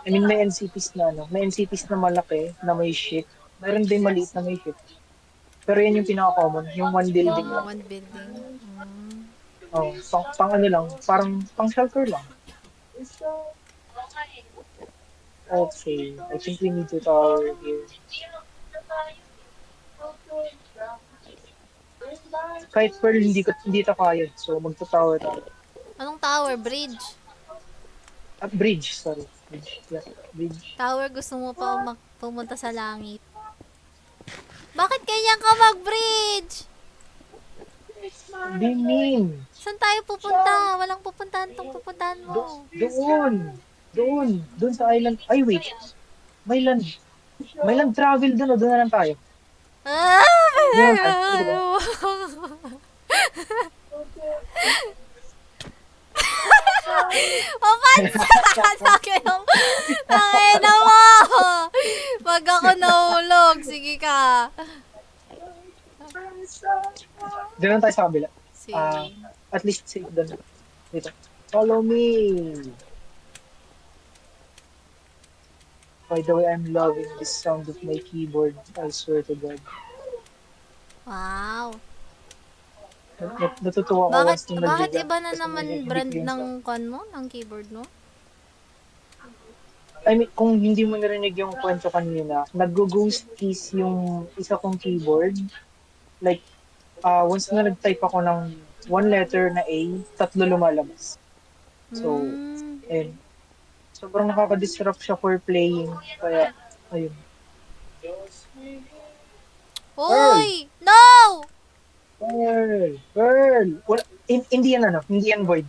I mean, may NCPs na ano, may NCPs na malaki, na may ship. Meron din maliit na may ship. Pero yan yung pinaka-common, yung one building Yung lang. one building. Oh, pang ano lang, parang pang shelter lang. Okay, I think we need to tower here. Kahit Pearl, hindi to kaya. So, magta-tower tayo. Anong tower? Bridge? Bridge, sorry. Bridge, yeah, bridge. Tower, gusto mo pa pumunta sa langit. Bakit ganyan ka mag-bridge? Di mean. Saan tayo pupunta? Walang pupuntahan tong pupuntahan mo. Doon. Doon sa island. Ay, wait. May land. May land travel doon o doon na lang tayo. Ah! Doon na lang tayo. Sige ba? Mapansin kayo. Tangina mo. Pag ako nahulog, sige ka. Doon lang tayo sa kabila. Sige. At least safe doon. Dito. Follow me. By the way, I'm loving the sound of my keyboard. I swear to God. Wow. Natutuwa ko Bakit, once nung bakit nag-jam. iba na Kasi naman hindi brand ko yung ng sound. con mo? Ng keyboard mo? I mean, kung hindi mo narinig yung kwento kanina, nag-ghost keys yung isa kong keyboard. Like, once na nag-type ako ng one letter na A, tatlo lumalabas. So, Hmm. ayun. Sobrang nakaka-disrupt siya for playing. Kaya, ayun. Pearl! Uy! No! Pearl! Pearl! Wala, hindi yan ano, hindi yan void.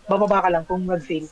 Bababa ka lang kung mag-fail.